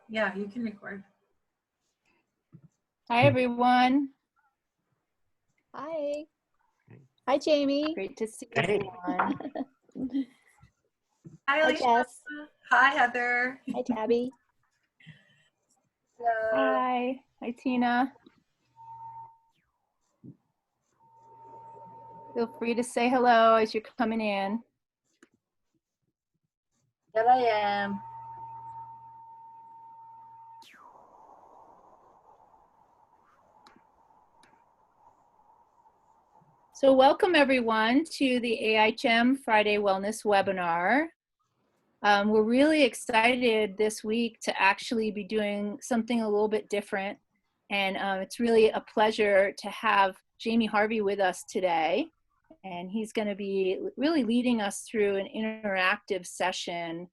Yeah, you can record. Hi, everyone. Hi. Hi, Jamie. Great to see Hey. everyone. Hi, Hi, Alicia. Jess. Hi, Heather. Hi, Tabby. Hello. Hi. Hi, Tina. Feel free to say hello as you're coming in. Here I am. So welcome, everyone, to the AIHM Friday Wellness Webinar. We're really excited this week to actually be doing something a little bit different. And it's really a pleasure to have Jamie Harvie with us today. And he's going to be really leading us through an interactive session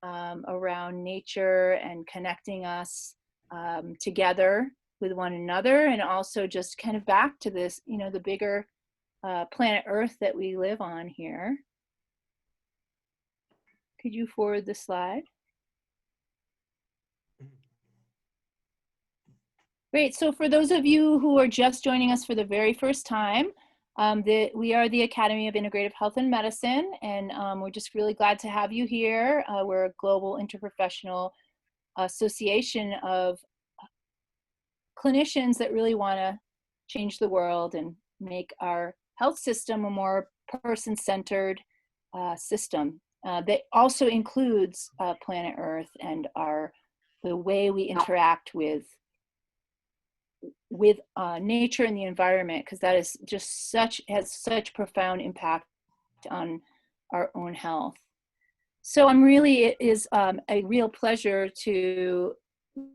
around nature and connecting us together with one another, and also just kind of back to this, you know, the bigger planet Earth that we live on here. Could you forward the slide? Great. So for those of you who are just joining us for the very first time, we are the Academy of Integrative Health and Medicine, and we're just really glad to have you here. We're a global interprofessional association of clinicians that really want to change the world and make our health system a more person-centered system that also includes planet Earth and the way we interact with nature and the environment, because that is just has such profound impact on our own health. So it is a real pleasure to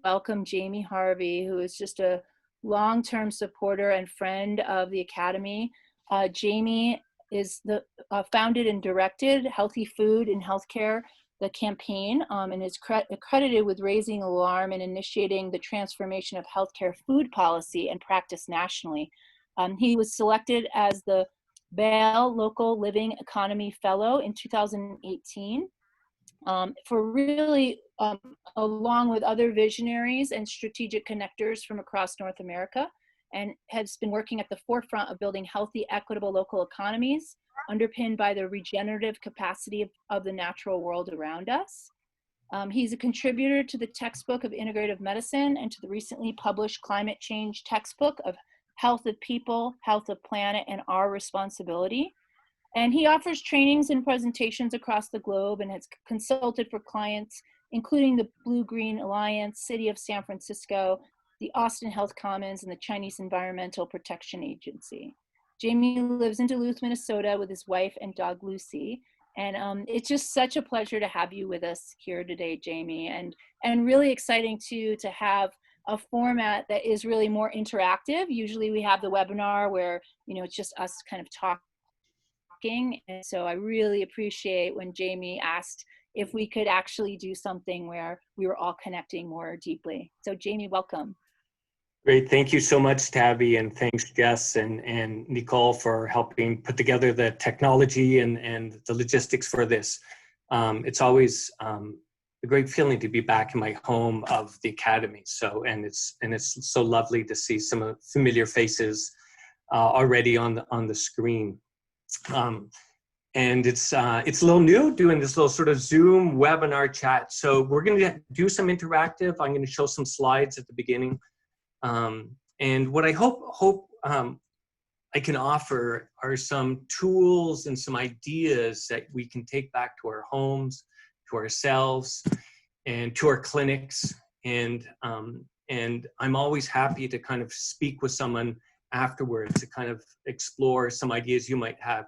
welcome Jamie Harvie, who is just a long-term supporter and friend of the Academy. Jamie is founded and directed Healthy Food in Healthcare, the campaign, and is accredited with raising alarm and initiating the transformation of healthcare food policy and practice nationally. He was selected as the Bale Local Living Economy Fellow in 2018 for really, along with other visionaries and strategic connectors from across North America, and has been working at the forefront of building healthy, equitable local economies, underpinned by the regenerative capacity of the natural world around us. He's a contributor to the textbook of integrative medicine and to the recently published climate change textbook of Health of People, Health of Planet, and Our Responsibility. And he offers trainings and presentations across the globe and has consulted for clients, including the Blue-Green Alliance, City of San Francisco, the Austin Health Commons, and the Chinese Environmental Protection Agency. Jamie lives in Duluth, Minnesota with his wife and dog Lucy. And it's just such a pleasure to have you with us here today, Jamie, and really exciting too to have a format that is really more interactive. Usually we have the webinar where, you know, it's just us kind of talking. And so I really appreciate when Jamie asked if we could actually do something where we were all connecting more deeply. So Jamie, welcome. Great, thank you so much, Tabby, and thanks, Jess and Nicole, for helping put together the technology and the logistics for this. It's always a great feeling to be back in my home of the Academy. So, and it's so lovely to see some familiar faces already on the screen. And it's a little new doing this little sort of Zoom webinar chat. So we're going to do some interactive. I'm going to show some slides at the beginning. And what I hope I can offer are some tools and some ideas that we can take back to our homes, to ourselves, and to our clinics. And I'm always happy to kind of speak with someone afterwards to kind of explore some ideas you might have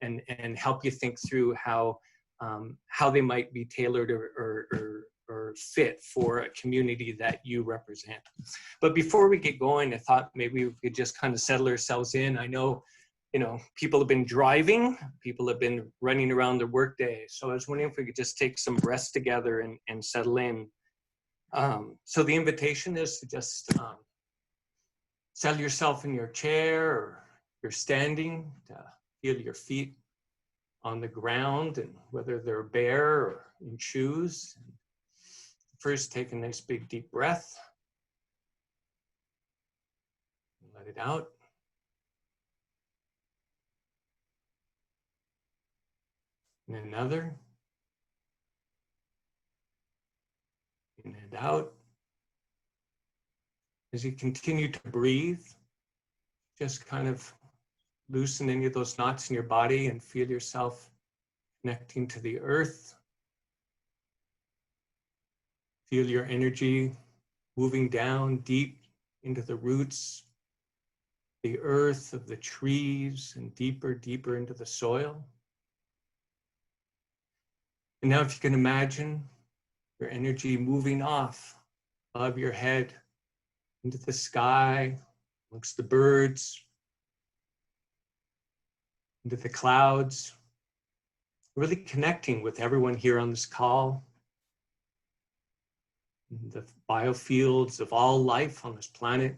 and help you think through how they might be tailored or fit for a community that you represent. But before we get going, I thought maybe we could just kind of settle ourselves in. I know, you know, people have been driving, people have been running around their workday. So I was wondering if we could just take some rest together and settle in. So the invitation is to just settle yourself in your chair, or you're standing, to feel your feet on the ground, and whether they're bare or in shoes. first take a nice big deep breath. Let it out. And another. In and out. As you continue to breathe, just kind of loosen any of those knots in your body and feel yourself connecting to the earth. Feel your energy moving down deep into the roots, the earth of the trees, and deeper, deeper into the soil. And now if you can imagine your energy moving off above your head into the sky, amongst the birds, into the clouds, really connecting with everyone here on this call, the biofields of all life on this planet.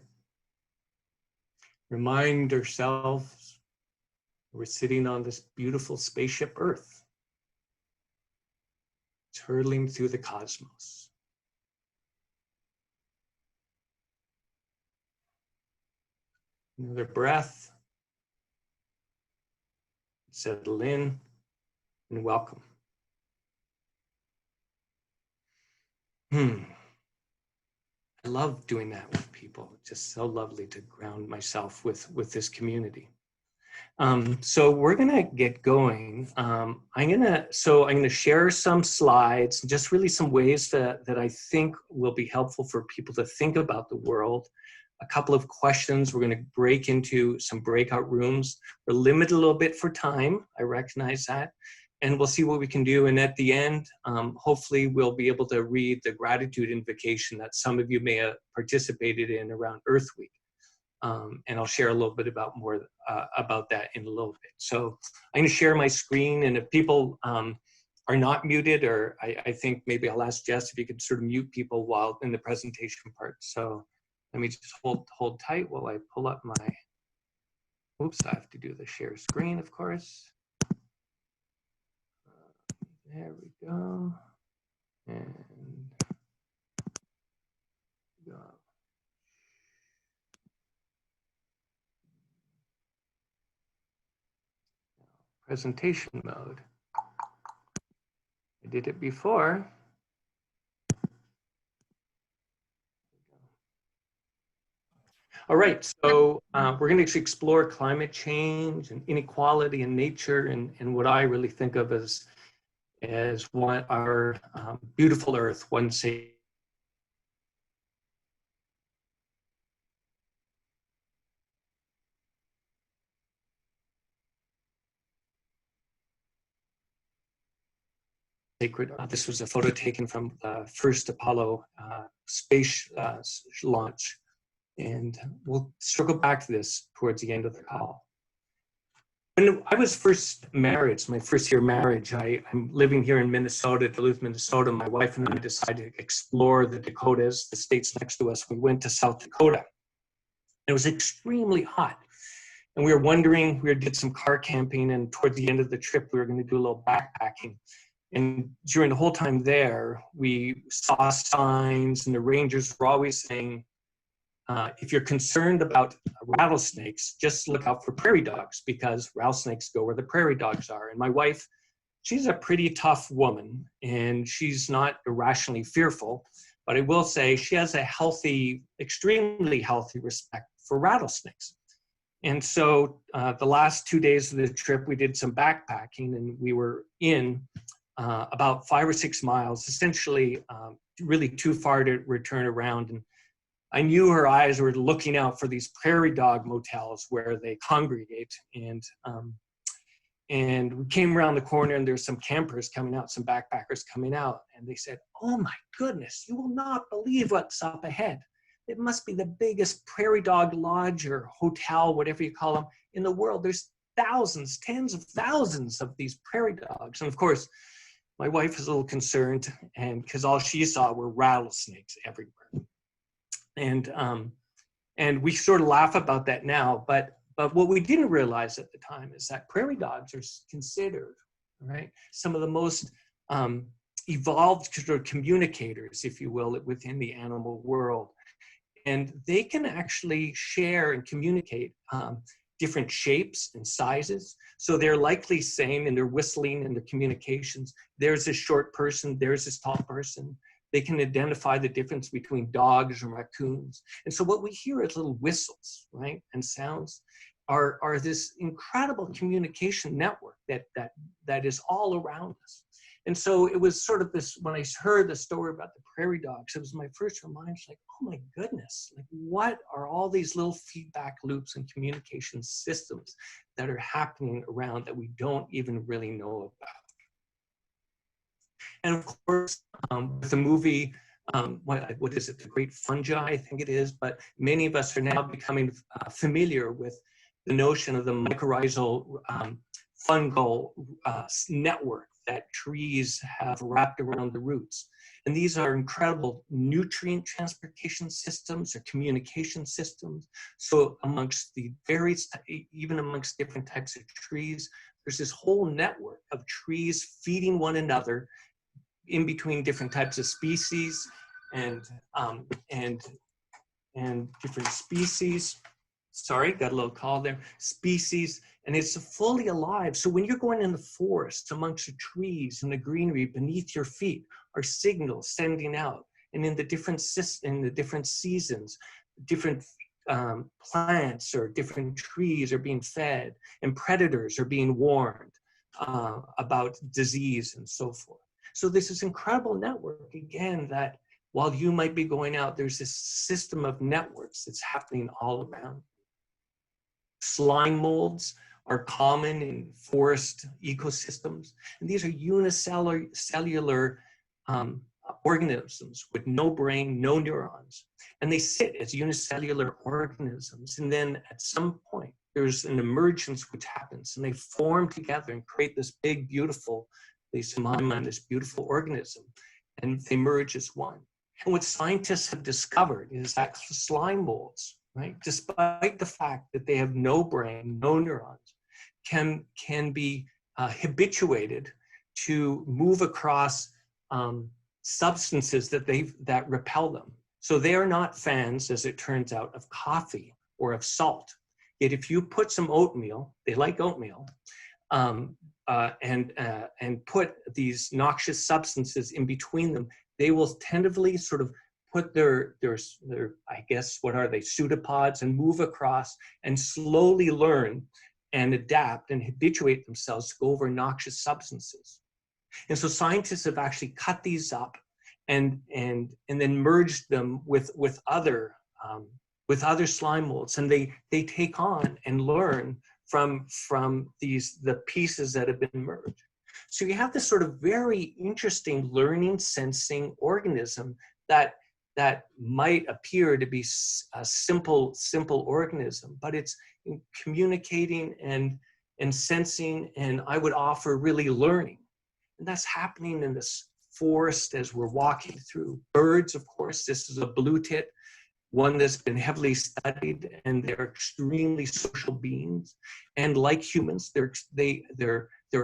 Remind ourselves we're sitting on this beautiful spaceship Earth. It's hurtling through the cosmos. Another breath. Settle in and welcome. I love doing that with people. It's just so lovely to ground myself with this community. So we're gonna get going. I'm gonna share some slides, just really some ways that I think will be helpful for people to think about the world. A couple of questions. We're gonna break into some breakout rooms. We're limited a little bit for time, I recognize that. And we'll see what we can do. And at the end, hopefully we'll be able to read the gratitude invocation that some of you may have participated in around Earth Week. And I'll share a little bit more about that in a little bit. So I'm gonna share my screen, and if people are not muted, or I think maybe I'll ask Jess if you could sort of mute people while in the presentation part. So let me just hold tight while I pull up my, oops, I have to do the share screen, of course. There we go. And go. Presentation mode. I did it before. All right, so we're going to explore climate change and inequality in nature, and what I really think of as one our beautiful Earth, one sacred this was a photo taken from the first Apollo space launch. And we'll circle back to this towards the end of the call. When I was first married, my first year marriage, I'm living here in Minnesota, Duluth, Minnesota. My wife and I decided to explore the Dakotas, the states next to us. We went to South Dakota. It was extremely hot. And we were wondering, we did some car camping, and toward the end of the trip, we were going to do a little backpacking. And during the whole time there, we saw signs, and the rangers were always saying, if you're concerned about rattlesnakes, just look out for prairie dogs, because rattlesnakes go where the prairie dogs are. And my wife, she's a pretty tough woman, and she's not irrationally fearful, but I will say she has a healthy, extremely healthy respect for rattlesnakes. And so the last 2 days of the trip, we did some backpacking, and we were in about 5 or 6 miles, essentially really too far to return around. And I knew her eyes were looking out for these prairie dog motels where they congregate. And we came around the corner, and there's some campers coming out, some backpackers coming out. And they said, "Oh my goodness, you will not believe what's up ahead. It must be the biggest prairie dog lodge or hotel, whatever you call them, in the world. There's thousands, tens of thousands of these prairie dogs." And of course, my wife was a little concerned, and because all she saw were rattlesnakes everywhere. And we sort of laugh about that now, but what we didn't realize at the time is that prairie dogs are considered, right, some of the most evolved sort of communicators, if you will, within the animal world. And they can actually share and communicate different shapes and sizes. So they're likely saying in their whistling and their communications, there's this short person, there's this tall person. They can identify the difference between dogs and raccoons. And so what we hear as little whistles, right, and sounds are this incredible communication network that is all around us. And so it was sort of this, when I heard the story about the prairie dogs, it was my first reminder, like, oh my goodness, like what are all these little feedback loops and communication systems that are happening around that we don't even really know about? And of course, with the movie, what is it, The Great Fungi, I think it is, but many of us are now becoming familiar with the notion of the mycorrhizal fungal network that trees have wrapped around the roots. And these are incredible nutrient transportation systems or communication systems. So amongst the various, even amongst different types of trees, there's this whole network of trees feeding one another in between different types of species and different species. Sorry, got a little call there. Species, and it's fully alive. So when you're going in the forest amongst the trees and the greenery beneath your feet are signals sending out, and in the different seasons, different plants or different trees are being fed, and predators are being warned about disease and so forth. So this is incredible network, again, that while you might be going out, there's this system of networks that's happening all around. Slime molds are common in forest ecosystems, and these are unicellular organisms with no brain, no neurons, and they sit as unicellular organisms. And then at some point, there's an emergence which happens, and they form together and create this big, beautiful, at least in my mind, this beautiful organism, and they merge as one. And what scientists have discovered is that slime molds, right, despite the fact that they have no brain, no neurons, can be habituated to move across substances that repel them. So they are not fans, as it turns out, of coffee or of salt. Yet if you put some oatmeal, they like oatmeal, and put these noxious substances in between them, they will tentatively sort of put their I guess, what are they, pseudopods, and move across and slowly learn and adapt and habituate themselves to go over noxious substances. And so scientists have actually cut these up and then merged them with other slime molds, and they take on and learn from the pieces that have been merged. So you have this sort of very interesting learning, sensing organism that might appear to be a simple organism, but it's communicating and sensing, and I would offer really learning. And that's happening in this forest as we're walking through. Birds, of course, this is a blue tit, one that's been heavily studied, and they're extremely social beings. And like humans, their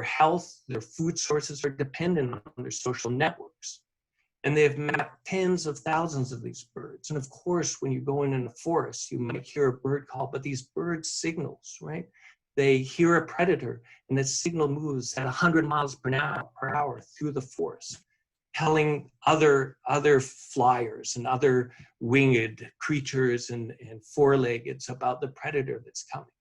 health, their food sources are dependent on their social networks. And they have mapped tens of thousands of these birds. And of course, when you go in the forest, you might hear a bird call, but these birds signals, right? They hear a predator, and that signal moves at 100 miles per hour through the forest, telling other flyers and other winged creatures and four-leggeds about the predator that's coming.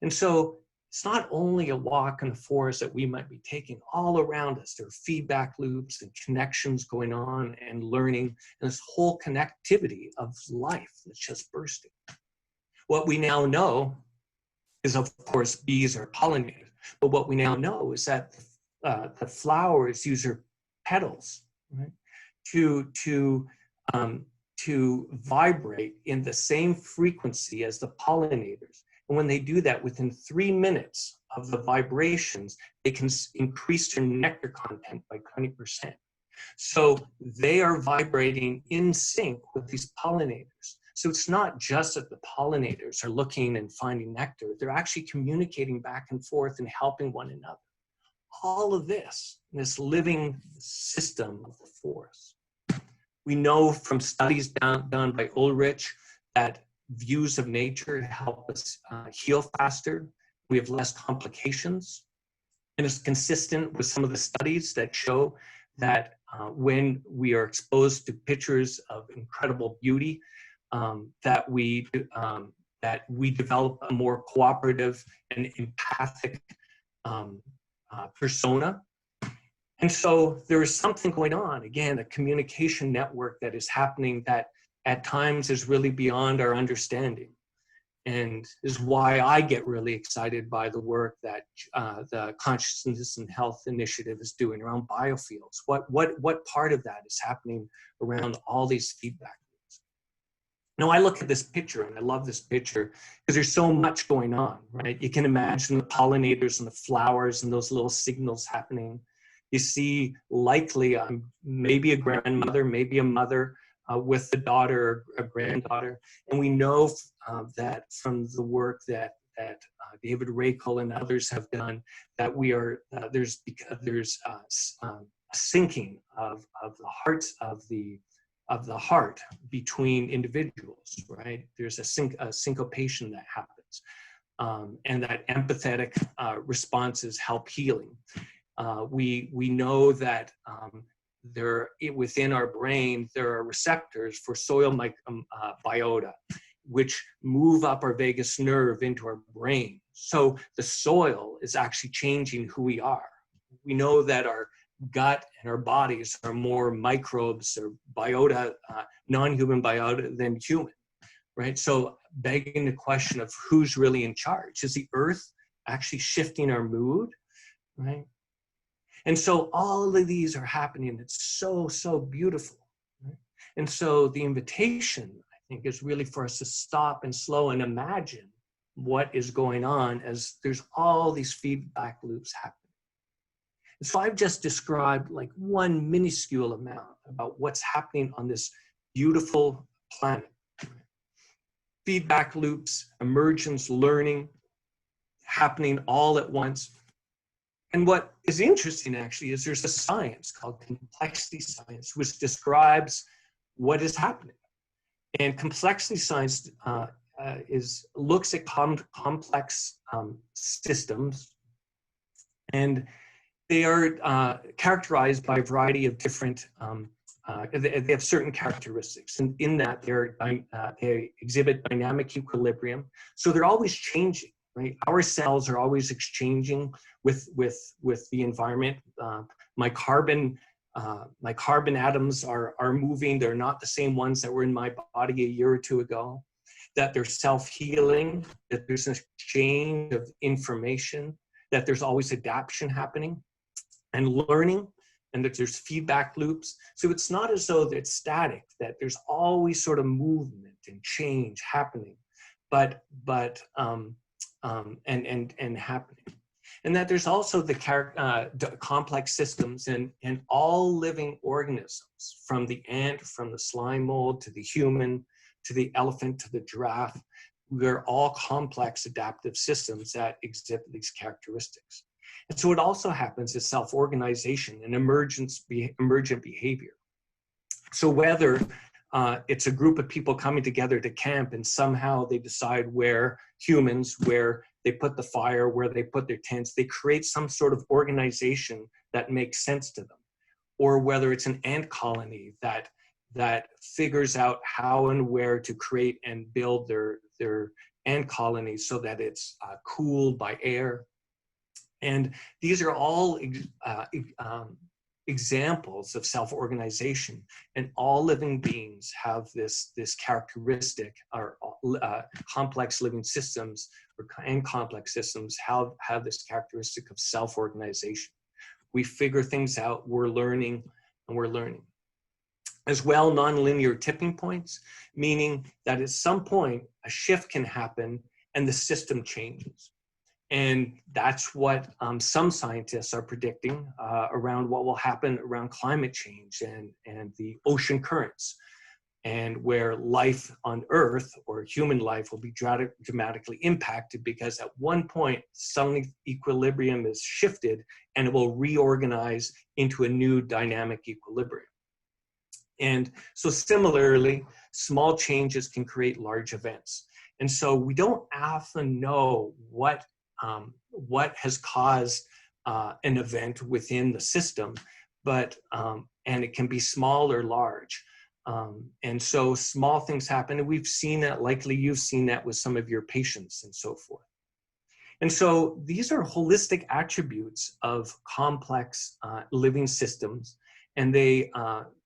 And so it's not only a walk in the forest that we might be taking. All around us, there are feedback loops and connections going on and learning, and this whole connectivity of life that's just bursting. What we now know is, of course, bees are pollinators, but what we now know is that the flowers use their petals, right, to vibrate in the same frequency as the pollinators. And when they do that, within 3 minutes of the vibrations, they can increase their nectar content by 20%. So they are vibrating in sync with these pollinators. So it's not just that the pollinators are looking and finding nectar, they're actually communicating back and forth and helping one another. all of this living system of the forest. We know from studies done by Ulrich that views of nature help us heal faster. We have less complications. And it's consistent with some of the studies that show that when we are exposed to pictures of incredible beauty, that we develop a more cooperative and empathic persona. And so there is something going on, again, a communication network that is happening that at times is really beyond our understanding. And is why I get really excited by the work that the Consciousness and Health Initiative is doing around biofields. What part of that is happening around all these feedback loops? Now I look at this picture, and I love this picture because there's so much going on, right? You can imagine the pollinators and the flowers and those little signals happening. You see likely maybe a grandmother, maybe a mother with a daughter or a granddaughter. And we know that from the work that David Rakel and others have done, that we are, there's a syncing of the hearts of the heart between individuals, right? There's a syncopation that happens, and that empathetic responses help healing. We know that within our brain, there are receptors for soil biota, which move up our vagus nerve into our brain. So the soil is actually changing who we are. We know that our gut and our bodies are more microbes or biota, non-human biota than human, right? So begging the question of who's really in charge. Is the earth actually shifting our mood, right? And so all of these are happening. It's so, so beautiful. Right? And so the invitation, I think, is really for us to stop and slow and imagine what is going on as there's all these feedback loops happening. And so I've just described like one minuscule amount about what's happening on this beautiful planet. Feedback loops, emergence, learning, happening all at once. And what is interesting actually is there's a science called complexity science, which describes what is happening. And complexity science looks at complex systems, and they are characterized by a variety of different, they have certain characteristics. And in that, they exhibit dynamic equilibrium. So they're always changing. Right? Our cells are always exchanging with the environment. My carbon atoms are moving. They're not the same ones that were in my body a year or two ago. That they're self-healing, that there's an exchange of information, that there's always adaptation happening and learning, and that there's feedback loops. So it's not as though it's static, that there's always sort of movement and change happening, but happening. And that there's also the complex systems and all living organisms, from the ant, from the slime mold, to the human, to the elephant, to the giraffe. They're all complex adaptive systems that exhibit these characteristics. And so what also happens is self-organization and emergent behavior. So whether it's a group of people coming together to camp and somehow they decide where they put the fire, where they put their tents, they create some sort of organization that makes sense to them. Or whether it's an ant colony that figures out how and where to create and build their ant colonies so that it's cooled by air. And these are all examples of self-organization, and all living beings have this characteristic, or complex living systems and complex systems have this characteristic of self-organization. We figure things out, we're learning. As well, nonlinear tipping points, meaning that at some point a shift can happen and the system changes. And that's what some scientists are predicting around what will happen around climate change and the ocean currents. and where life on Earth or human life will be dramatically impacted because at one point, suddenly equilibrium is shifted and it will reorganize into a new dynamic equilibrium. And so similarly, small changes can create large events. And so we don't often know what has caused an event within the system, but, and it can be small or large. And so small things happen, and we've seen that, likely you've seen that with some of your patients and so forth. And so these are holistic attributes of complex living systems, and they,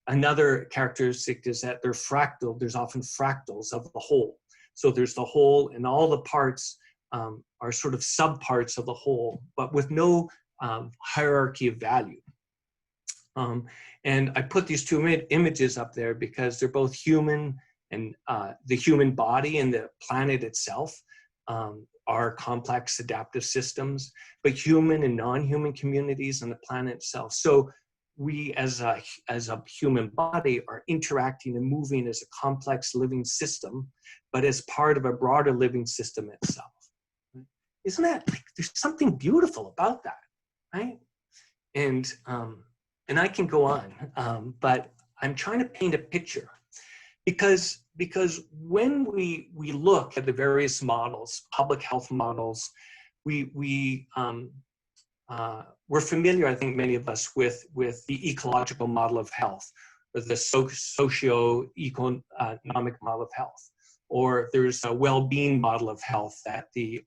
another characteristic is that they're fractal. There's often fractals of the whole. So there's the whole, and all the parts are sort of subparts of the whole, but with no hierarchy of value. And I put these two images up there because they're both human, and the human body and the planet itself are complex adaptive systems, but human and non-human communities and the planet itself. So we as a human body are interacting and moving as a complex living system, but as part of a broader living system itself. Isn't that, like, there's something beautiful about that, right? And I can go on, but I'm trying to paint a picture because when we look at the various models, public health models, we're familiar, I think many of us, with the ecological model of health, or the socio-economic model of health, or there's a well-being model of health that the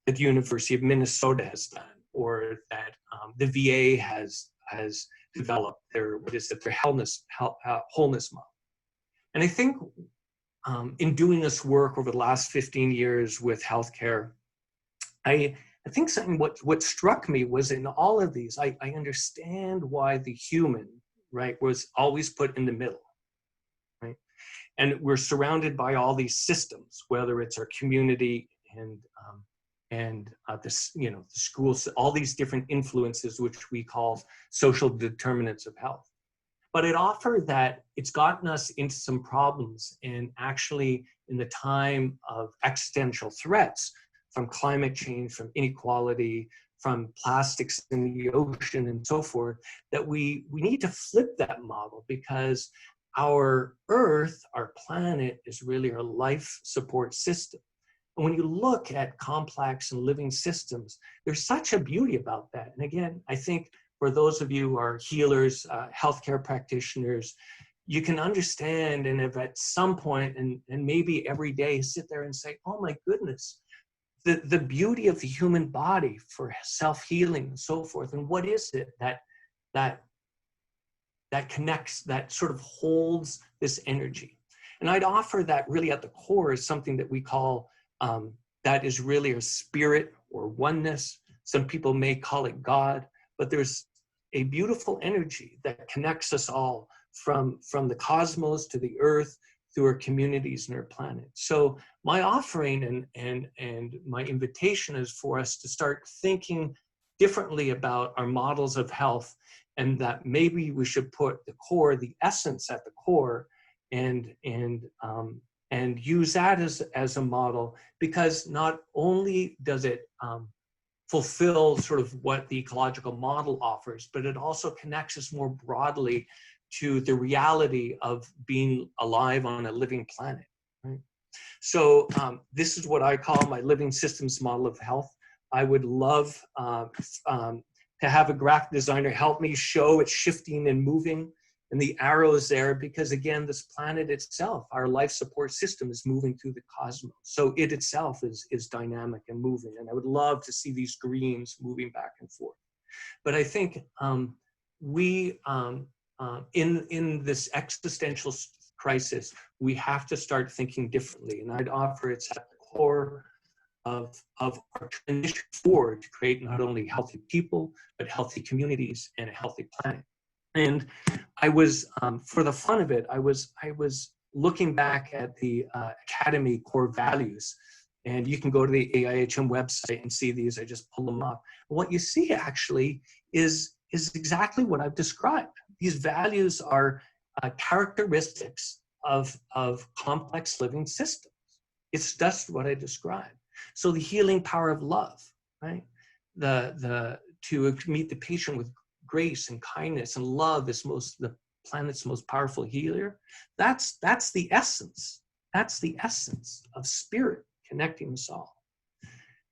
University of Minnesota has done, or that the VA has developed their, their wholeness model. And I think in doing this work over the last 15 years with healthcare, I think something what struck me was in all of these, I understand why the human, right, was always put in the middle, right? And we're surrounded by all these systems, whether it's our community and this, the schools, all these different influences, which we call social determinants of health. But it offered that it's gotten us into some problems, and actually in the time of existential threats from climate change, from inequality, from plastics in the ocean and so forth, that we need to flip that model, because our Earth, our planet, is really our life support system. And when you look at complex and living systems, there's such a beauty about that. And again, I think for those of you who are healers, healthcare practitioners, you can understand, and if at some point, and maybe every day, sit there and say, oh my goodness, the beauty of the human body for self-healing and so forth. And what is it that connects, that sort of holds this energy? And I'd offer that really at the core is something that we call, that is really a spirit or oneness. Some people may call it God, but there's a beautiful energy that connects us all from the cosmos to the earth, through our communities and our planet. So my offering and my invitation is for us to start thinking differently about our models of health, and that maybe we should put the core, the essence at the core, and use that as a model, because not only does it fulfill sort of what the ecological model offers, but it also connects us more broadly to the reality of being alive on a living planet, right? So this is what I call my living systems model of health. I would love to have a graphic designer help me show it shifting and moving, and the arrows there, because again, this planet itself, our life support system, is moving through the cosmos. So it itself is dynamic and moving, and I would love to see these greens moving back and forth. But I think in this existential crisis, we have to start thinking differently. And I'd offer it's at the core of our transition forward to create not only healthy people, but healthy communities and a healthy planet. And I was, for the fun of it, I was looking back at the Academy core values, and you can go to the AIHM website and see these. I just pull them up. What you see actually is exactly what I've described. These values are characteristics of complex living systems. It's just what I described. So the healing power of love, right? To meet the patient with grace and kindness and love is the planet's most powerful healer. That's the essence. That's the essence of spirit connecting us all.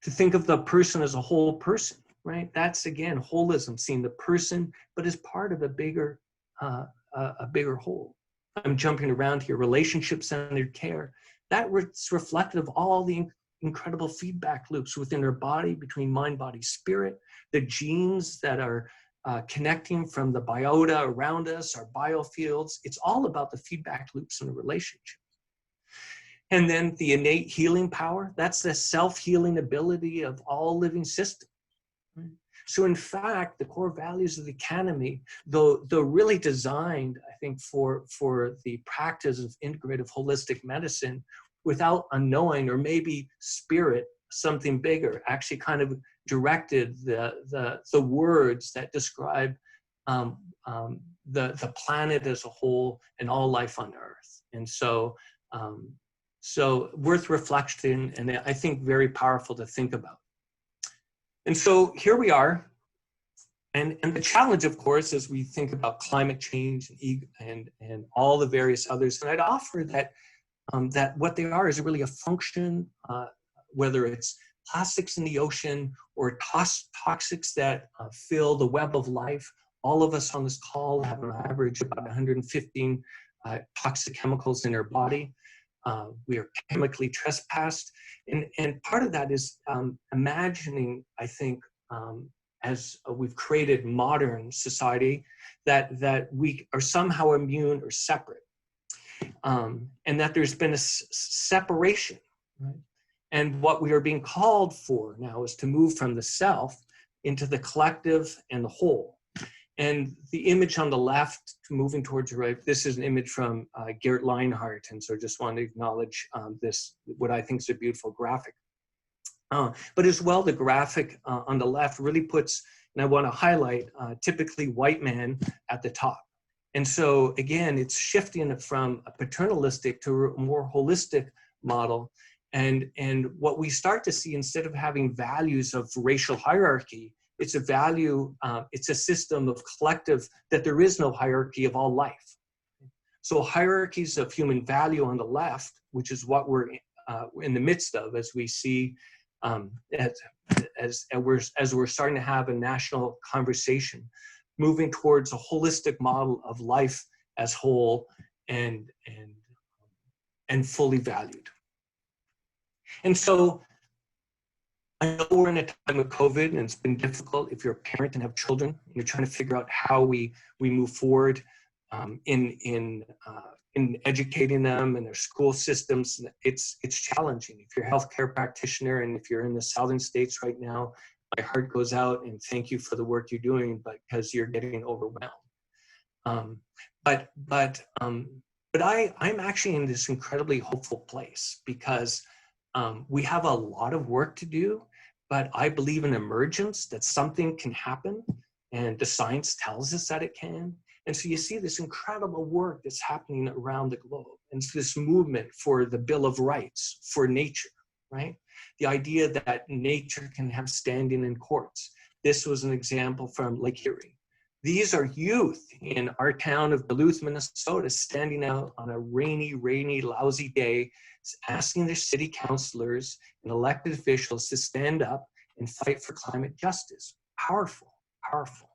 To think of the person as a whole person, right? That's again holism, seeing the person, but as part of a bigger whole. I'm jumping around here. Relationship-centered care. That's reflective of all the incredible feedback loops within our body, between mind, body, spirit, the genes that are connecting from the biota around us, our biofields. It's all about the feedback loops in the relationship. And then the innate healing power, that's the self-healing ability of all living systems. So in fact, the core values of the academy, though really designed, I think, for the practice of integrative holistic medicine, without unknowing, or maybe spirit, something bigger, actually kind of directed the words that describe the planet as a whole and all life on Earth. And so worth reflection, and I think very powerful to think about. And so here we are, and the challenge, of course, as we think about climate change and all the various others, and I'd offer that that what they are is really a function, whether it's plastics in the ocean or toxics that fill the web of life. All of us on this call have an average of about 115 toxic chemicals in our body. We are chemically trespassed. And part of that is imagining, I think, as we've created modern society, that we are somehow immune or separate. And that there's been a separation, right? And what we are being called for now is to move from the self into the collective and the whole. And the image on the left, moving towards the right, this is an image from Gert Leinhardt, and so I just want to acknowledge this, what I think is a beautiful graphic. But as well, the graphic on the left really puts, and I want to highlight, typically white man at the top. And so again, it's shifting from a paternalistic to a more holistic model. And what we start to see, instead of having values of racial hierarchy, it's a value, it's a system of collective, that there is no hierarchy of all life. So hierarchies of human value on the left, which is what we're in the midst of, as we see, as we're starting to have a national conversation, moving towards a holistic model of life as whole and fully valued. And so I know we're in a time of COVID, and it's been difficult if you're a parent and have children, and you're trying to figure out how we move forward in educating them and their school systems. It's challenging. If you're a healthcare practitioner and if you're in the southern states right now, my heart goes out and thank you for the work you're doing, because you're getting overwhelmed. But I'm actually in this incredibly hopeful place, because we have a lot of work to do, but I believe in emergence, that something can happen, and the science tells us that it can. And so you see this incredible work that's happening around the globe. And it's this movement for the Bill of Rights for nature, right? The idea that nature can have standing in courts. This was an example from Lake Erie. These are youth in our town of Duluth, Minnesota, standing out on a rainy, lousy day, asking their city councilors and elected officials to stand up and fight for climate justice. Powerful, powerful.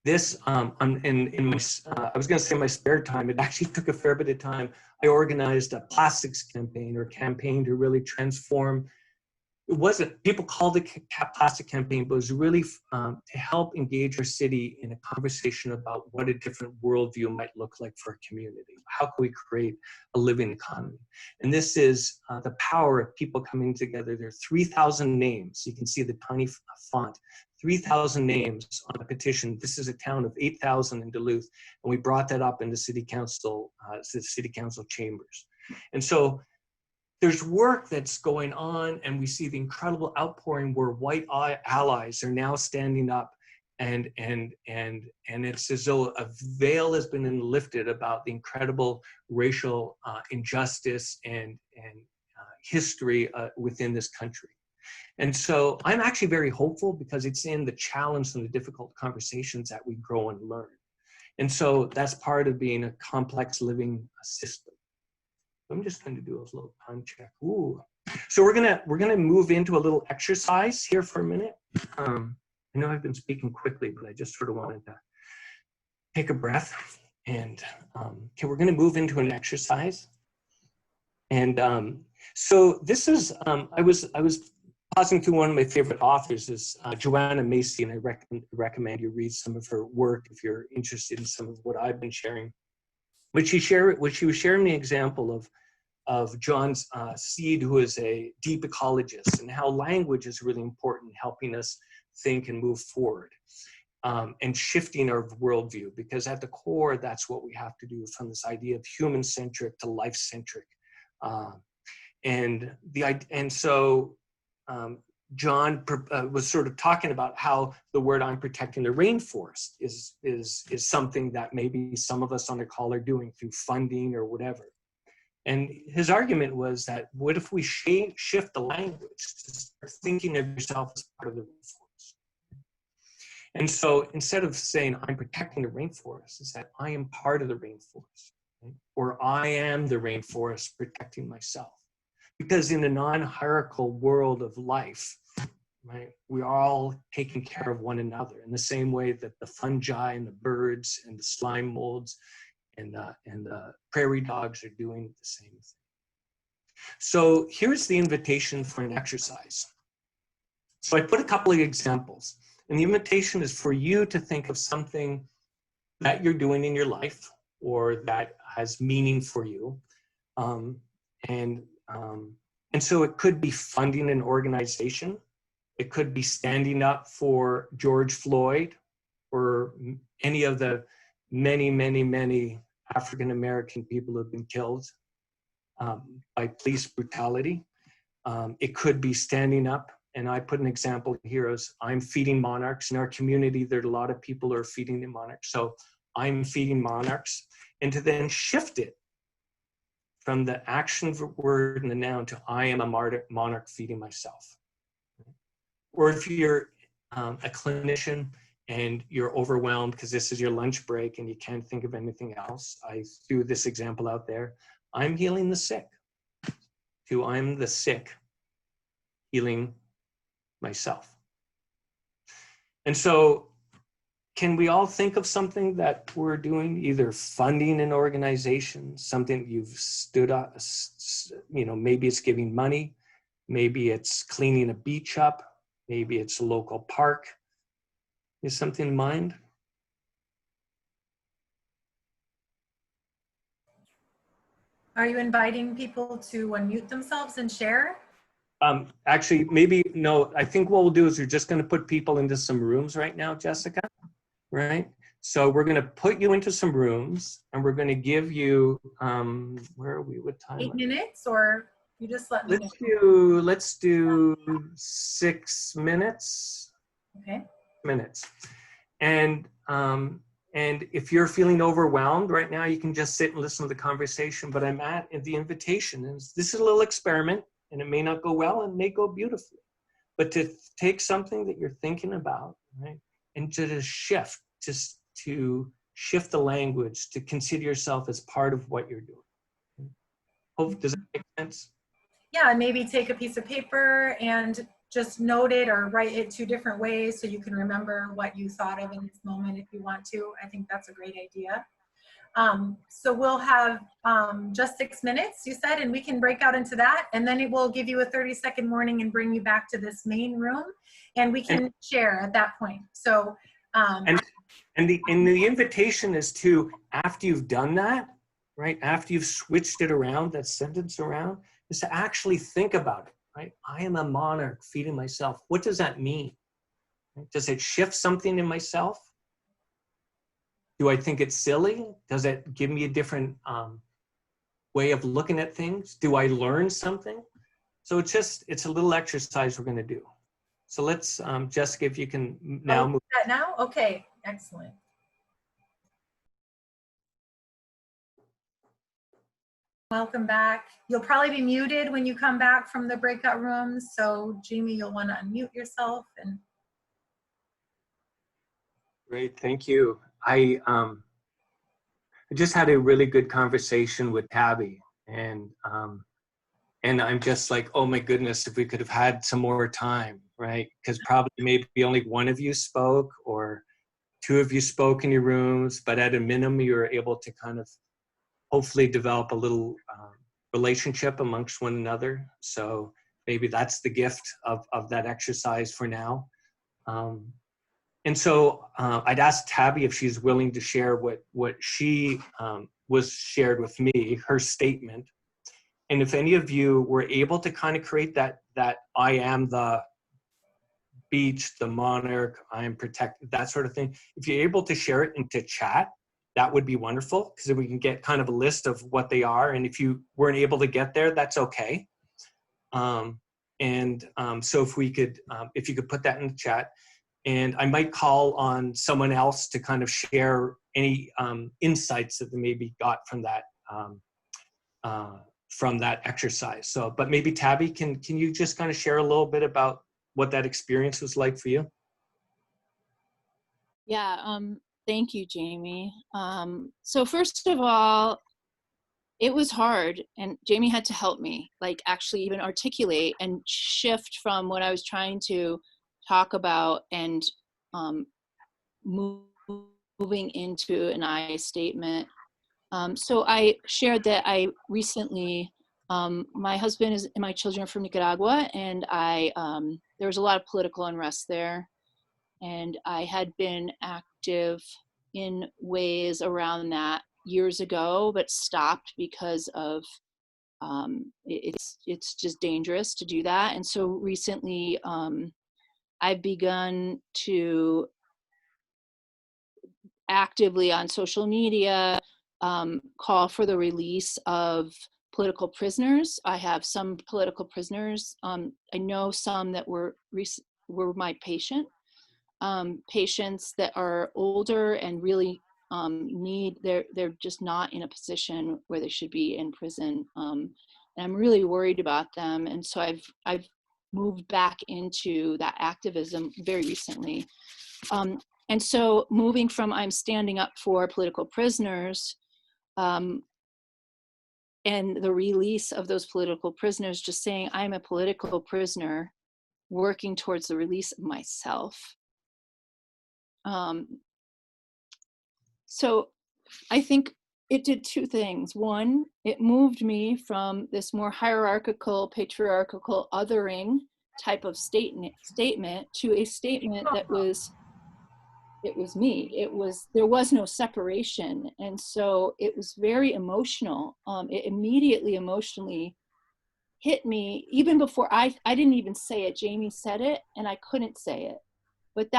This, I was going to say my spare time, it actually took a fair bit of time. I organized a plastics campaign to really transform. It wasn't, people called it plastic campaign, but it was really to help engage our city in a conversation about what a different worldview might look like for a community. How can we create a living economy? And this is the power of people coming together. There are 3,000 names. You can see the tiny font, 3,000 names on a petition. This is a town of 8,000 in Duluth, and we brought that up in the city council chambers. And so there's work that's going on, and we see the incredible outpouring where white allies are now standing up And it's as though a veil has been lifted about the incredible racial injustice and history within this country. And so I'm actually very hopeful because it's in the challenge and the difficult conversations that we grow and learn. And so that's part of being a complex living system. I'm just going to do a little time check. Ooh. So we're gonna move into a little exercise here for a minute. I know I've been speaking quickly, but I just sort of wanted to take a breath. And okay, we're going to move into an exercise. And so this is I was pausing through one of my favorite authors is Joanna Macy, and I recommend you read some of her work if you're interested in some of what I've been sharing. But she was sharing the example of John Seed, who is a deep ecologist, and how language is really important in helping us think and move forward, and shifting our worldview, because at the core, that's what we have to do, from this idea of human-centric to life-centric. So John was sort of talking about how the word "I'm protecting the rainforest" is something that maybe some of us on the call are doing through funding or whatever. And his argument was that what if we shift the language to start thinking of yourself as part of the rainforest? And so instead of saying "I'm protecting the rainforest," it's that I am part of the rainforest, right? Or I am the rainforest protecting myself. Because in a non-hierarchical world of life, right, we are all taking care of one another in the same way that the fungi and the birds and the slime molds and the prairie dogs are doing the same thing. So here's the invitation for an exercise. So I put a couple of examples, and the invitation is for you to think of something that you're doing in your life or that has meaning for you. And so it could be funding an organization. It could be standing up for George Floyd or any of the many, many, many African-American people who have been killed by police brutality. It could be standing up, and I put an example here as I'm feeding monarchs. In our community, there are a lot of people who are feeding the monarchs. So I'm feeding monarchs, and to then shift it from the action word and the noun to I am a monarch feeding myself. Or if you're a clinician and you're overwhelmed because this is your lunch break and you can't think of anything else, I threw this example out there. I'm healing the sick. To I'm the sick healing myself. And so can we all think of something that we're doing, either funding an organization, something you've stood up, you know, maybe it's giving money, maybe it's cleaning a beach up, maybe it's a local park. Is something in mind? Are you inviting people to unmute themselves and share? Actually, maybe, no, I think what we'll do is we're just going to put people into some rooms right now, Jessica, right? So we're going to put you into some rooms and we're going to give you, where are we, what time? 8 minutes, or you just let me know? Let's do 6 minutes. Okay. And if you're feeling overwhelmed right now, you can just sit and listen to the conversation, but the invitation is, this is a little experiment, and it may not go well and may go beautifully, but to take something that you're thinking about, right, and to just shift, just to shift the language, to consider yourself as part of what you're doing. Does that make sense? Yeah, and maybe take a piece of paper and just note it or write it 2 different ways so you can remember what you thought of in this moment if you want to. I think that's a great idea. So we'll have just 6 minutes, you said, and we can break out into that, and then it will give you a 30-second warning and bring you back to this main room, and we can share at that point. So and the invitation is to, after you've done that, right, after you've switched it around, that sentence around, is to actually think about it, right? I am a monarch feeding myself. What does that mean? Does it shift something in myself? Do I think it's silly? Does it give me a different way of looking at things? Do I learn something? So it's a little exercise we're going to do. So let's, Jessica, if you can now move. That now? Okay, excellent. Welcome back. You'll probably be muted when you come back from the breakout rooms. So Jamie, you'll want to unmute yourself. And Great, thank you. I just had a really good conversation with Tabby, and I'm just like, oh my goodness, if we could have had some more time, right? Because probably maybe only one of you spoke or two of you spoke in your rooms, but at a minimum, you were able to kind of hopefully develop a little relationship amongst one another. So maybe that's the gift of that exercise for now. And so I'd asked Tabby if she's willing to share what she was shared with me, her statement. And if any of you were able to kind of create that I am the beach, the monarch, I am protected, that sort of thing. If you're able to share it into chat, that would be wonderful, because then we can get kind of a list of what they are. And if you weren't able to get there, that's okay. So if we could, if you could put that in the chat, and I might call on someone else to kind of share any insights that they maybe got from that exercise. So, but maybe Tabby, can you just kind of share a little bit about what that experience was like for you? Yeah, thank you, Jamie. So first of all, it was hard, and Jamie had to help me, like actually even articulate and shift from what I was trying to talk about and moving into an I statement. So I shared that I recently, my husband and my children are from Nicaragua, and there was a lot of political unrest there. And I had been active in ways around that years ago, but stopped because of it's just dangerous to do that. And so recently, I've begun to actively on social media call for the release of political prisoners. I have some political prisoners. I know some that were my patients that are older and really they're just not in a position where they should be in prison, and I'm really worried about them. And so I've moved back into that activism very recently, and so moving from I'm standing up for political prisoners, and the release of those political prisoners, just saying I'm a political prisoner working towards the release of myself. So I think it did two things. One, it moved me from this more hierarchical, patriarchal, othering type of statement to a statement that was, it was me. There was no separation. And so it was very emotional. It immediately emotionally hit me, even before I didn't even say it. Jamie said it and I couldn't say it. But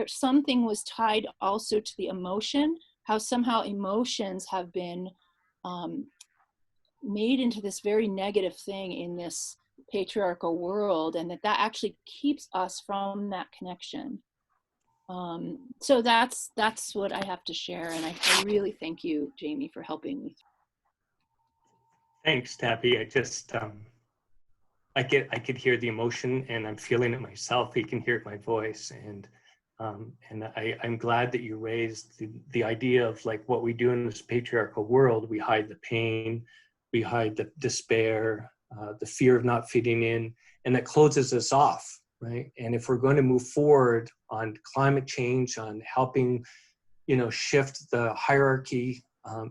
something was tied also to the emotion, how somehow emotions have been made into this very negative thing in this patriarchal world, and that actually keeps us from that connection. So that's what I have to share, and I really thank you, Jamie, for helping me. Thanks, Tabby. I just, I could hear the emotion, and I'm feeling it myself. You can hear it in my voice, and I'm glad that you raised the idea of like what we do in this patriarchal world. We hide the pain, we hide the despair, the fear of not fitting in, and that closes us off, right? And if we're going to move forward on climate change, on helping, shift the hierarchy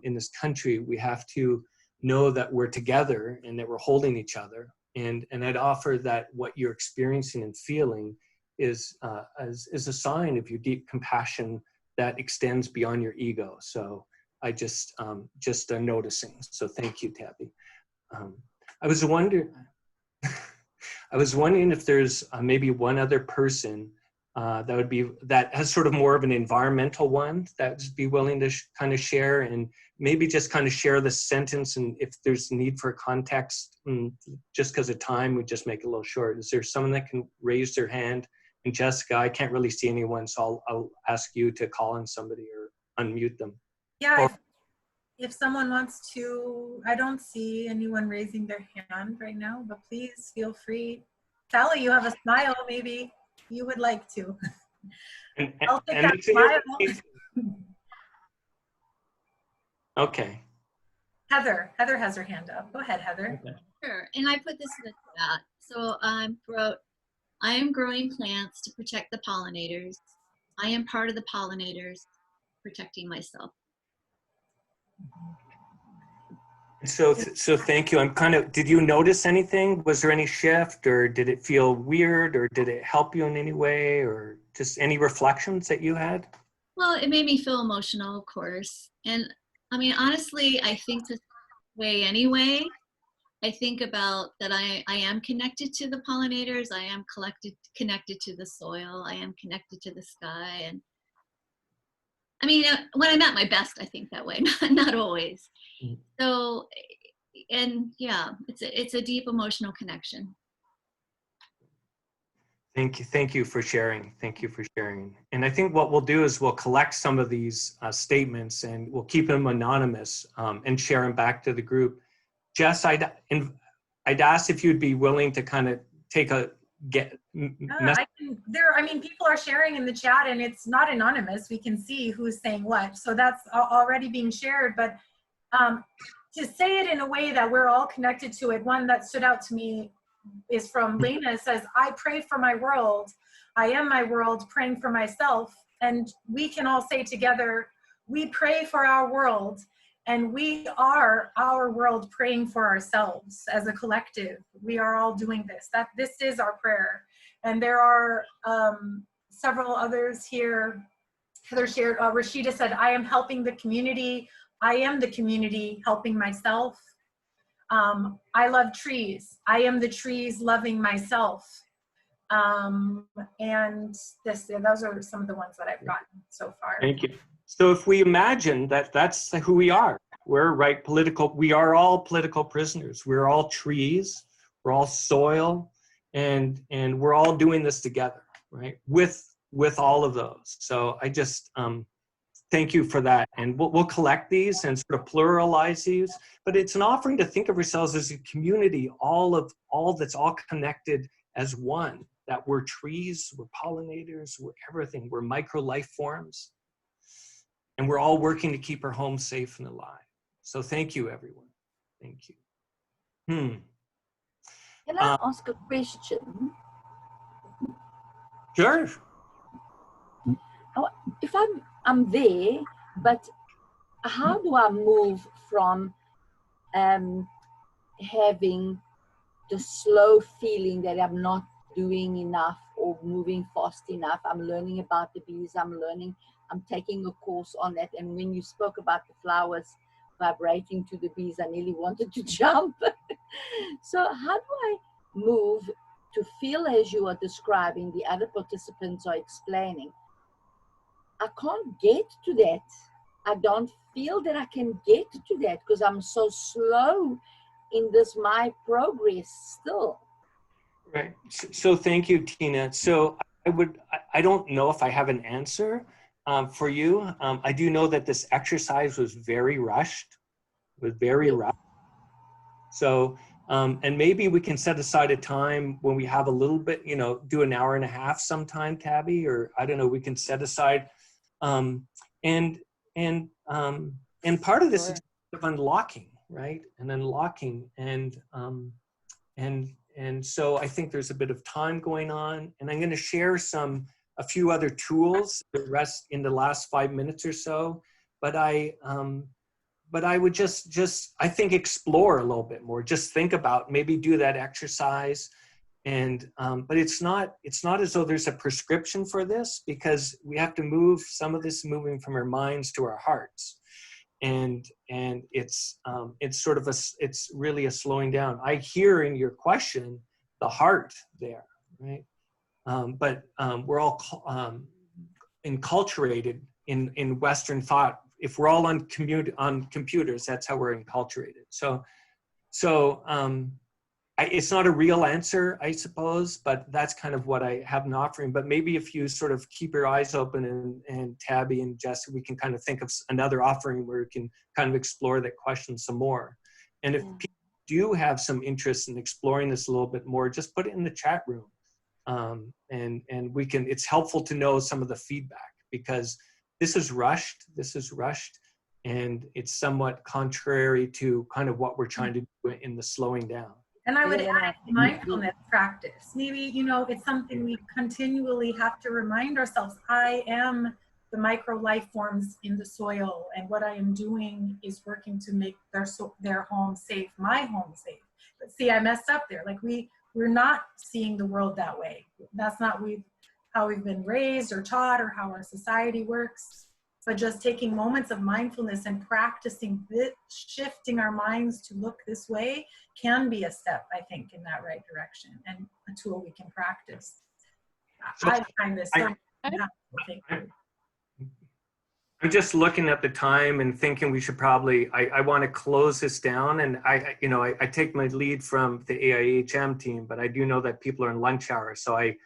in this country, we have to know that we're together and that we're holding each other. And I'd offer that what you're experiencing and feeling is a sign of your deep compassion that extends beyond your ego. So I just noticing. So thank you, Tabby. I was wondering if there's maybe one other person that has sort of more of an environmental one that would be willing to kind of share, and maybe just kind of share the sentence, and if there's need for context, just because of time, we just make it a little short. Is there someone that can raise their hand? And Jessica, I can't really see anyone, so I'll ask you to call on somebody or unmute them. Yeah, if someone wants to, I don't see anyone raising their hand right now, but please feel free. Sally, you have a smile, maybe you would like to. I'll take that smile. Okay. Heather has her hand up. Go ahead, Heather. Okay. Sure, and I put this in the chat. So I am growing plants to protect the pollinators. I am part of the pollinators protecting myself. So thank you. Did you notice anything? Was there any shift, or did it feel weird, or did it help you in any way, or just any reflections that you had? Well, it made me feel emotional, of course. And I mean, honestly, I think this way anyway. I think about that I am connected to the pollinators. I am connected to the soil. I am connected to the sky. And I mean, when I'm at my best, I think that way, not always. Mm-hmm. So, and yeah, it's a deep emotional connection. Thank you for sharing. Thank you for sharing. And I think what we'll do is we'll collect some of these statements, and we'll keep them anonymous and share them back to the group. Jess, I'd ask if you'd be willing to kind of take a I mean, people are sharing in the chat, and it's not anonymous. We can see who's saying what. So that's already being shared. But to say it in a way that we're all connected to it, one that stood out to me is from Lena. It says, I pray for my world. I am my world, praying for myself. And we can all say together, we pray for our world. And we are our world praying for ourselves as a collective. We are all doing this. This is our prayer. And there are several others here. Heather shared, Rashida said, I am helping the community. I am the community helping myself. I love trees. I am the trees loving myself. And those are some of the ones that I've gotten so far. Thank you. So if we imagine that that's who we are, we are all political prisoners. We're all trees, we're all soil, and we're all doing this together, right? With all of those. So I just thank you for that. And we'll collect these and sort of pluralize these, but it's an offering to think of ourselves as a community, all that's all connected as one, that we're trees, we're pollinators, we're everything, we're micro life forms. And we're all working to keep our home safe and alive. So thank you, everyone. Thank you. Can I ask a question? Sure. If I'm there, but how do I move from having the slow feeling that I'm not doing enough or moving fast enough? I'm learning about the bees. I'm taking a course on that. And when you spoke about the flowers vibrating to the bees, I nearly wanted to jump. So how do I move to feel as you are describing, the other participants are explaining? I can't get to that. I don't feel that I can get to that because I'm so slow in this, my progress still. Right. So thank you, Tina. So I don't know if I have an answer for you. I do know that this exercise was very rushed, So, and maybe we can set aside a time when we have a little bit, do an hour and a half sometime, Tabby, or I don't know, we can set aside, and part of this is unlocking, right? And unlocking, and so I think there's a bit of time going on, and I'm going to share a few other tools the rest in the last 5 minutes or so, but I would just I think explore a little bit more, just think about, maybe do that exercise, and but it's not as though there's a prescription for this, because we have to move some of this, moving from our minds to our hearts, and it's sort of it's really a slowing down. I hear in your question the heart there, right? but we're all enculturated in Western thought. If we're all on computers, that's how we're enculturated. It's not a real answer, I suppose, but that's kind of what I have an offering. But maybe if you sort of keep your eyes open, and Tabby and Jess, we can kind of think of another offering where we can kind of explore that question some more. And if people do have some interest in exploring this a little bit more, just put it in the chat room. And we can, it's helpful to know some of the feedback, because this is rushed, and it's somewhat contrary to kind of what we're trying to do in the slowing down. And I would add mindfulness practice. Maybe, you know, it's something we continually have to remind ourselves. I am the micro life forms in the soil, and what I am doing is working to make their home safe, my home safe. But see, I messed up there. Like we're not seeing the world that way. That's not how we've been raised or taught, or how our society works. But just taking moments of mindfulness and practicing shifting our minds to look this way can be a step, I think, in that right direction, and a tool we can practice. So I find this so helpful. I'm just looking at the time and thinking we should probably, I want to close this down, and I take my lead from the AIHM team, but I do know that people are in lunch hour, so I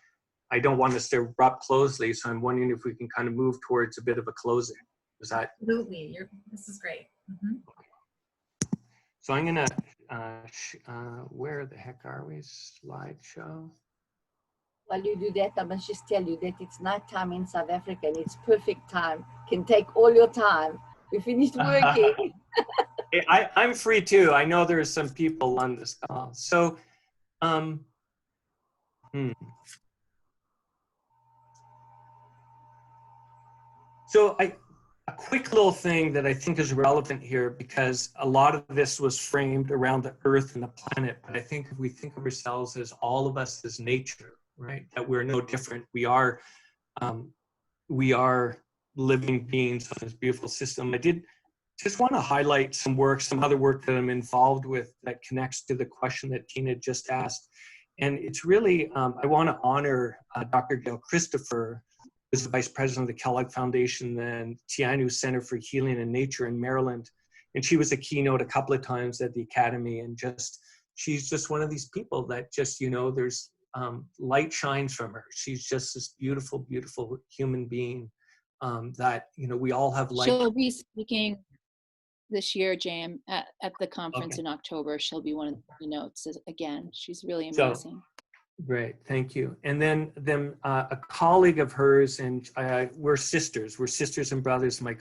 don't want us to wrap closely, so I'm wondering if we can kind of move towards a bit of a closing. Is that? Absolutely, this is great. Mm-hmm. So I'm gonna, where the heck are we? Slideshow. While you do that, I must just tell you that it's nighttime in South Africa, and it's perfect time. Can take all your time. We finished working. I'm free too. I know there's some people on this call. So, So a quick little thing that I think is relevant here, because a lot of this was framed around the earth and the planet, but I think if we think of ourselves as all of us as nature, right, that we're no different. We are living beings on this beautiful system. I did just want to highlight some other work that I'm involved with that connects to the question that Tina just asked. And it's really, I want to honor Dr. Gail Christopher, who's the vice president of the Kellogg Foundation and Tianu Center for Healing and Nature in Maryland. And she was a keynote a couple of times at the Academy, and she's just one of these people that just, there's light shines from her. She's just this beautiful, beautiful human being that, we all have light. She'll be speaking this year, Jam, at the conference in October. She'll be one of the keynotes again. She's really amazing. Great, thank you. And then a colleague of hers, and we're sisters and brothers, my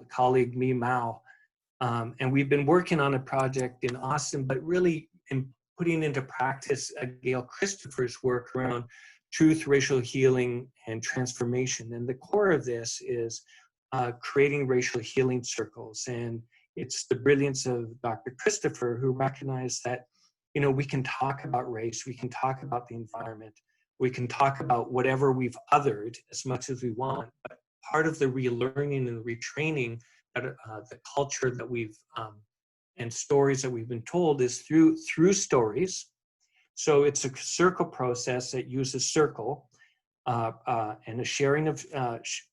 colleague Mi Mao, and we've been working on a project in Austin, but really putting into practice Gail Christopher's work around truth, racial healing, and transformation. And the core of this is creating racial healing circles. And it's the brilliance of Dr. Christopher, who recognized that we can talk about race, we can talk about the environment, we can talk about whatever we've othered as much as we want, but part of the relearning and the retraining, the culture that we've, and stories that we've been told is through stories. So it's a circle process that uses circle and a sharing of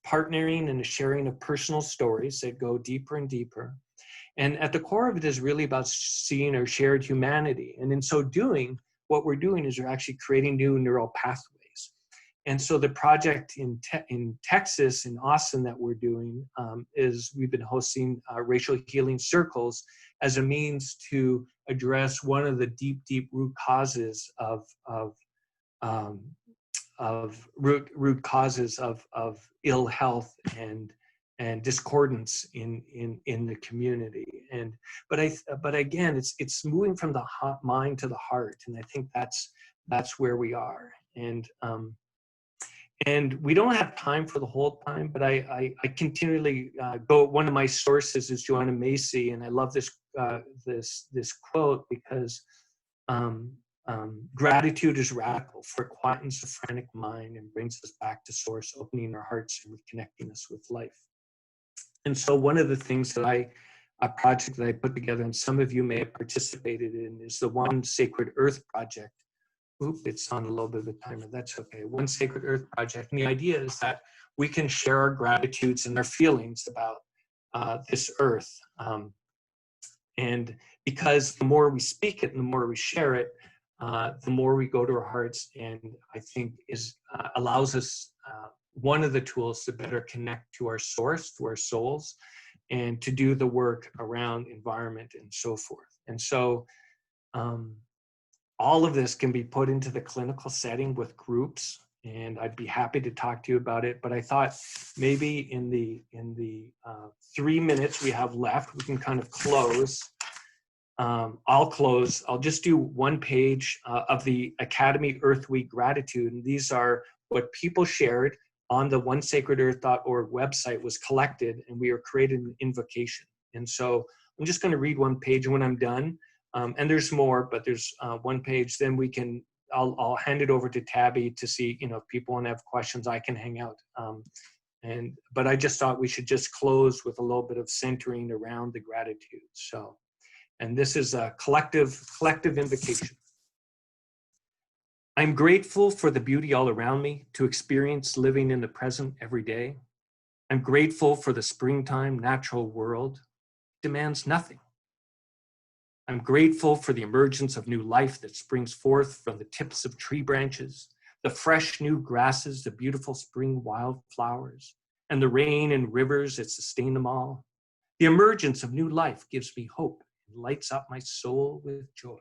partnering and a sharing of personal stories that go deeper and deeper. And at the core of it is really about seeing our shared humanity. And in so doing, what we're doing is we're actually creating new neural pathways. And so the project in Texas, in Austin, that we're doing is we've been hosting racial healing circles as a means to address one of the deep, deep root causes of ill health and discordance in the community. But again, it's moving from the mind to the heart, and I think that's where we are. And we don't have time for the whole time, but I continually go. One of my sources is Joanna Macy, and I love this quote because gratitude is radical, for it quietens the frantic mind and brings us back to source, opening our hearts and reconnecting us with life. And so one of the things that a project that I put together, and some of you may have participated in, is the One Sacred Earth Project, Oop, it's on a little bit of a timer. That's okay. One Sacred Earth Project. And the idea is that we can share our gratitudes and our feelings about this earth. And because the more we speak it and the more we share it, the more we go to our hearts, and I think allows us one of the tools to better connect to our source, to our souls, and to do the work around environment and so forth. And so all of this can be put into the clinical setting with groups, and I'd be happy to talk to you about it. But I thought maybe in the 3 minutes we have left, we can kind of close. I'll close. I'll just do one page of the Academy Earth Week gratitude. And these are what people shared on the onesacredearth.org website was collected, and we are creating an invocation. And so I'm just going to read one page, and when I'm done, and there's more, but there's one page, then I'll hand it over to Tabby to see, if people want to have questions, I can hang out. But I just thought we should just close with a little bit of centering around the gratitude. So, and this is a collective invocation. I'm grateful for the beauty all around me, to experience living in the present every day. I'm grateful for the springtime natural world. It demands nothing. I'm grateful for the emergence of new life that springs forth from the tips of tree branches, the fresh new grasses, the beautiful spring wildflowers, and the rain and rivers that sustain them all. The emergence of new life gives me hope and lights up my soul with joy.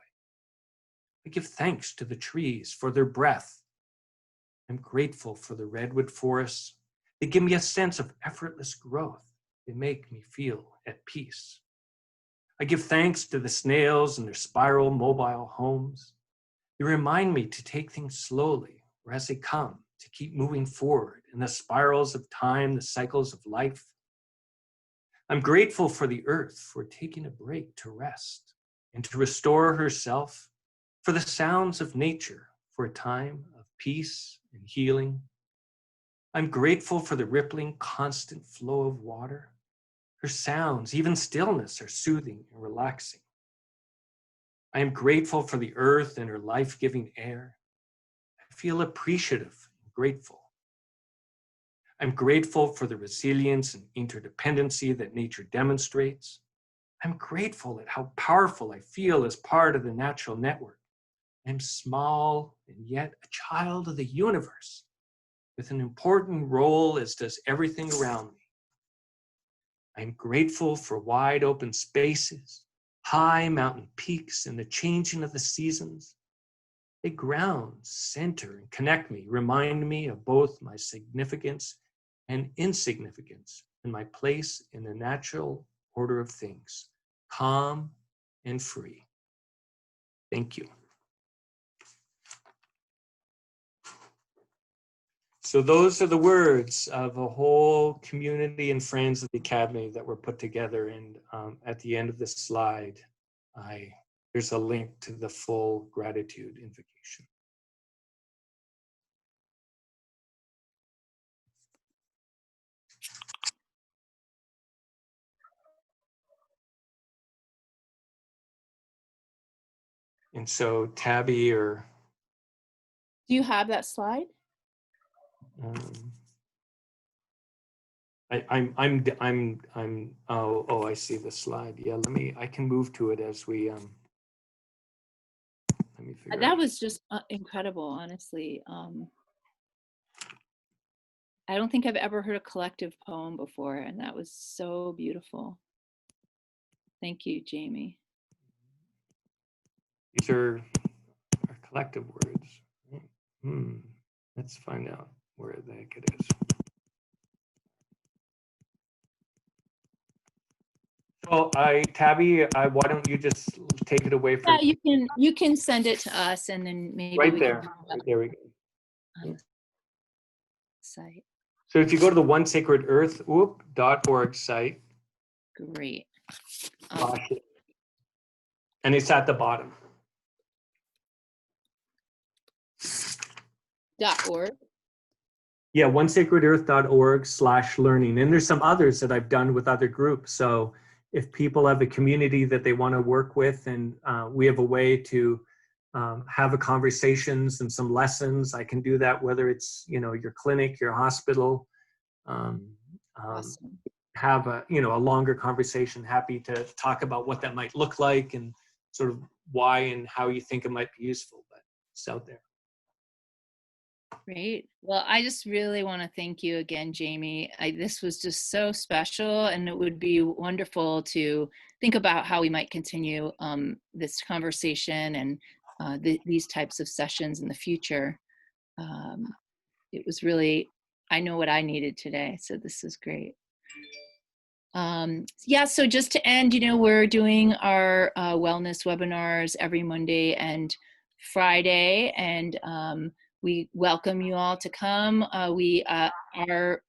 I give thanks to the trees for their breath. I'm grateful for the redwood forests. They give me a sense of effortless growth. They make me feel at peace. I give thanks to the snails and their spiral mobile homes. They remind me to take things slowly, or as they come, to keep moving forward in the spirals of time, the cycles of life. I'm grateful for the earth for taking a break to rest and to restore herself, for the sounds of nature for a time of peace and healing. I'm grateful for the rippling, constant flow of water. Her sounds, even stillness, are soothing and relaxing. I am grateful for the earth and her life-giving air. I feel appreciative and grateful. I'm grateful for the resilience and interdependency that nature demonstrates. I'm grateful at how powerful I feel as part of the natural network. I'm small and yet a child of the universe, with an important role as does everything around me. I'm grateful for wide open spaces, high mountain peaks, and the changing of the seasons. They ground, center, and connect me, remind me of both my significance and insignificance and my place in the natural order of things, calm and free. Thank you. So those are the words of a whole community and friends of the Academy that were put together. And at the end of this slide, there's a link to the full gratitude invocation. And so Tabby or... Do you have that slide? I see the slide. Yeah, I can move to it as we, let me figure That out. was just incredible, honestly. I don't think I've ever heard a collective poem before, and that was so beautiful. Thank you, Jamie. These are our collective words. Let's find out where the heck it is. So Tabby, why don't you just take it away from You can send it to us, and then maybe right we there. can Right there we go. on the site. So if you go to the onesacredearth.org site, Great. and it's at the bottom. .org. Yeah, onesacredearth.org/learning. And there's some others that I've done with other groups. So if people have a community that they want to work with, and we have a way to have a conversations and some lessons. I can do that, whether it's, you know, your clinic, your hospital, Awesome. have a, you know, a longer conversation. Happy to talk about what that might look like and sort of why and how you think it might be useful, but it's out there. Great. Well, I just really want to thank you again, Jamie. This was just so special, and it would be wonderful to think about how we might continue this conversation and these types of sessions in the future. It was really, I know what I needed today, so this is great. Yeah, so just to end, you know, we're doing our wellness webinars every Monday and Friday, and we welcome you all to come. We are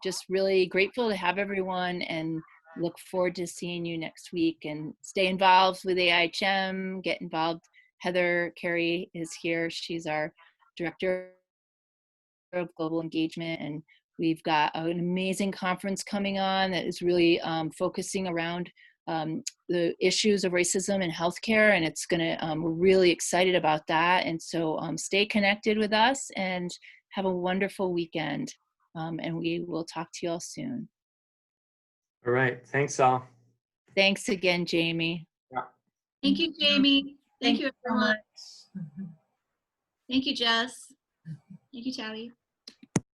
just really grateful to have everyone and look forward to seeing you next week, and stay involved with AIHM, get involved. Heather Carey is here. She's our Director of Global Engagement, and we've got an amazing conference coming on that is really focusing around the issues of racism in healthcare, and it's gonna, we're really excited about that. And so stay connected with us and have a wonderful weekend. And we will talk to you all soon. All right. Thanks all. Thanks again, Jamie. Thank you, Jamie. Thank you, so everyone. much. Thank you, Jess. Thank you, Tabby.